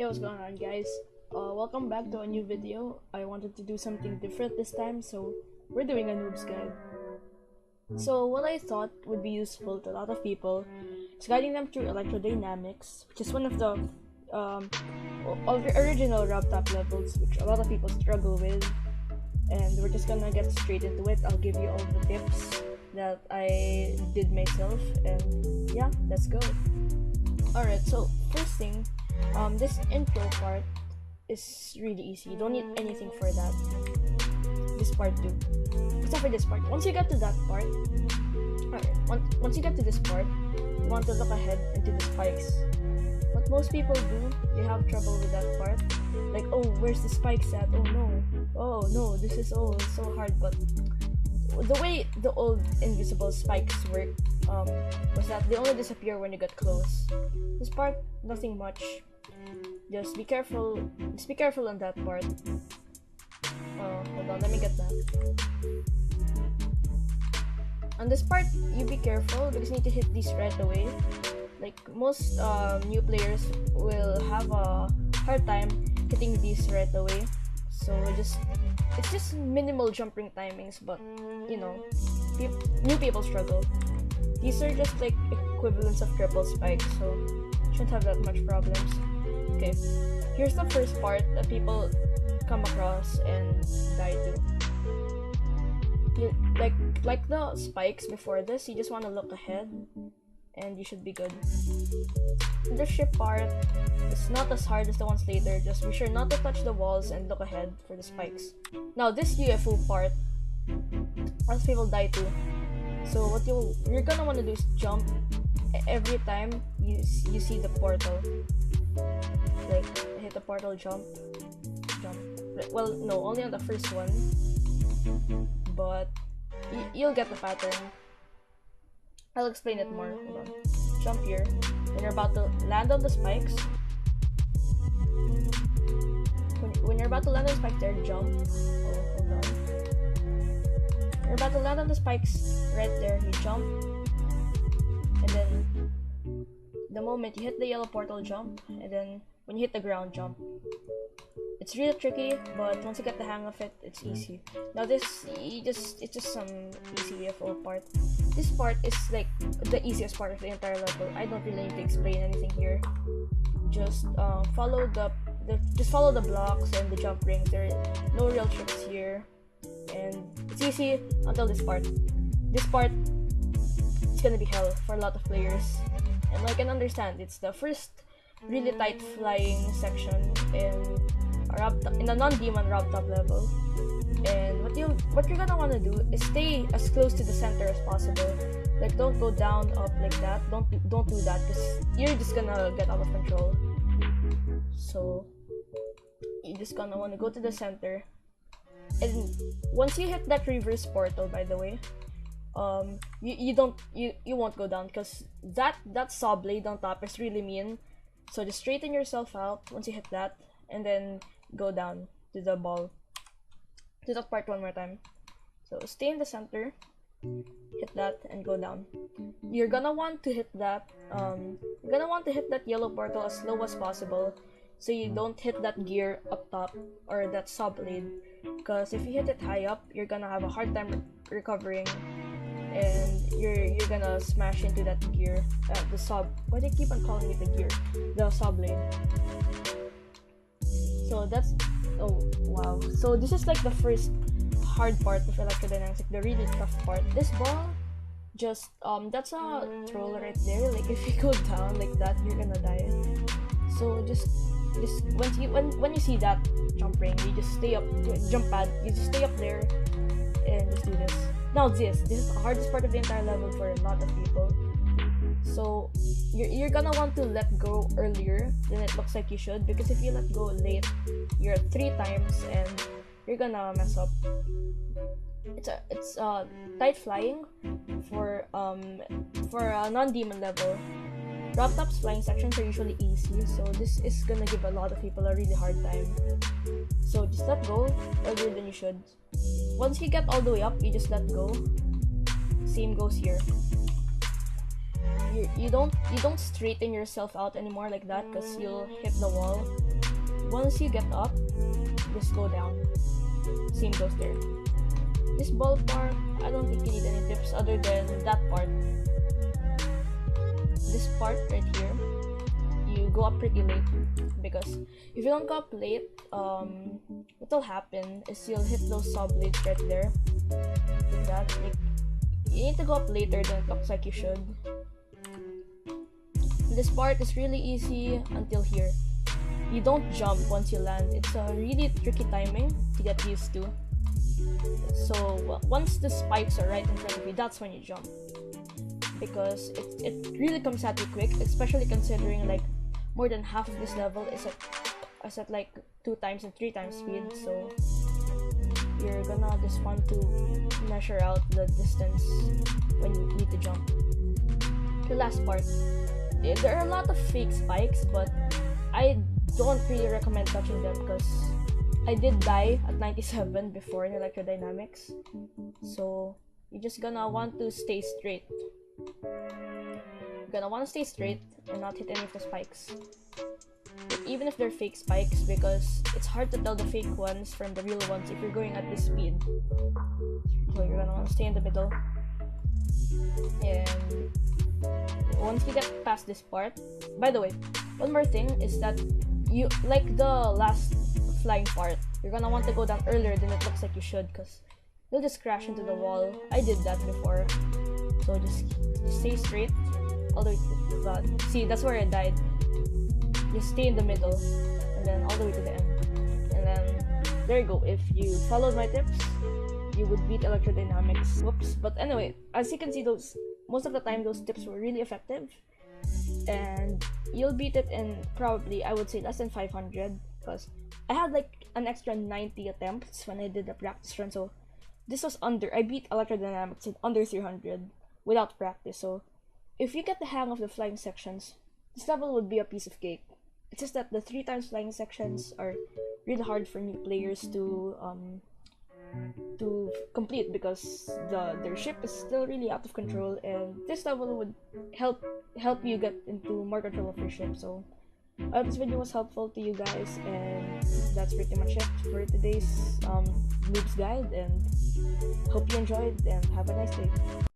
Hey, what's going on, guys? Welcome back to a new video. I wanted to do something different this time, so we're doing a Noob's Guide. So what I thought would be useful to a lot of people is guiding them through Electrodynamix, which is one of the original top levels, which a lot of people struggle with. And we're just gonna get straight into it. I'll give you all the tips that I did myself, and yeah, let's go. Alright, so first thing, this intro part is really easy. You don't need anything for that. This part too. Except for this part. Once you get to that part, once you get to this part, you want to look ahead into the spikes. What most people do, they have trouble with that part. Like, oh, where's the spikes at? Oh no, this is so hard. But the way the old invisible spikes work was that they only disappear when you get close. This part, nothing much. Just be careful on that part. Hold on, let me get that. On this part, you be careful because you need to hit these right away. Like, most new players will have a hard time hitting these right away. So it's just minimal jumping timings, but you know, new people struggle. These are just like equivalents of triple spikes, so shouldn't have that much problems. Okay, here's the first part that people come across and die to. Like the spikes before this, you just want to look ahead and you should be good. The ship part is not as hard as the ones later. Just be sure not to touch the walls and look ahead for the spikes. Now this UFO part, as people die to. So what you're gonna want to do is jump every time you see the portal. Like, hit the portal, jump. Well, no, only on the first one, but you'll get the pattern. I'll explain it more. Hold on. Jump here. When you're about to land on the spikes, when you're about to land on the spikes there, jump. Oh, hold on. You're about to land on the spikes right there, you jump, and then the moment you hit the yellow portal, jump, and then when you hit the ground, jump. It's really tricky, but once you get the hang of it, it's easy. Now this, it's just some easy UFO part. This part is like the easiest part of the entire level. I don't really need to explain anything here. Just follow the blocks and the jump rings. There are no real tricks here, and it's easy until this part. This part is gonna be hell for a lot of players, and I can understand. It's the first really tight flying section in a non-demon top level, and what you're gonna want to do is stay as close to the center as possible. Like, don't go down, up like that. Don't do that because you're just gonna get out of control. So you're just gonna want to go to the center, and once you hit that reverse portal, by the way, you won't go down because that saw blade on top is really mean. So just straighten yourself out once you hit that, and then go down to the ball, to that part one more time. So stay in the center, hit that, and go down. You're gonna want to hit that yellow portal as slow as possible, so you don't hit that gear up top or that saw blade. Because if you hit it high up, you're gonna have a hard time recovering, and you're gonna smash into that gear, the saw. Why do they keep on calling it the gear? The saw blade. So that's, oh wow. So this is like the first hard part of Electrodynamix, like the really tough part. This ball, just that's a troll right there. Like, if you go down like that, you're gonna die. So just when you see that jump ring, you just stay up, jump pad, you just stay up there and just do this. Now this is the hardest part of the entire level for a lot of people. So you're gonna want to let go earlier than it looks like you should, because if you let go late, you're at 3 times and you're gonna mess up. It's tight flying for a non-demon level. Top's flying sections are usually easy, so this is gonna give a lot of people a really hard time. So just let go earlier than you should. Once you get all the way up, you just let go. Same goes here. You don't straighten yourself out anymore like that, because you'll hit the wall. once you get up, just go down. Same goes there. This ballpark, I don't think you need any tips other than that part. This part right here, you go up pretty late, because if you don't go up late, what will happen is you'll hit those saw blades right there, like that. Like, you need to go up later than it looks like you should. This part is really easy until here. You don't jump once you land. It's a really tricky timing to get used to. So once the spikes are right in front of you, that's when you jump, because it really comes at you quick, especially considering like more than half of this level is at like 2 times and 3 times speed. So you're gonna just want to measure out the distance when you need to jump. The last part, there are a lot of fake spikes, but I don't really recommend touching them because I did die at 97 before in Electrodynamix. So you're just gonna want to stay straight. You're gonna want to stay straight and not hit any of the spikes, even if they're fake spikes, because it's hard to tell the fake ones from the real ones if you're going at this speed. So you're gonna want to stay in the middle. And once you get past this part, by the way, one more thing is that you, like the last flying part, you're gonna want to go down earlier than it looks like you should, because you'll just crash into the wall. I did that before. So just stay straight all the way to God. See, that's where I died. Just stay in the middle and then all the way to the end. And then there you go. If you followed my tips, you would beat Electrodynamix. Whoops. But anyway, as you can see, most of the time those tips were really effective, and you'll beat it in probably, I would say, less than 500, because I had like an extra 90 attempts when I did the practice run. So this was I beat Electrodynamix in under 300 without practice. So if you get the hang of the flying sections, this level would be a piece of cake. It's just that the 3 times flying sections are really hard for new players to complete, because their ship is still really out of control, and this level would help you get into more control of your ship. So I hope this video was helpful to you guys, and that's pretty much it for today's Noob's guide, and hope you enjoyed and have a nice day.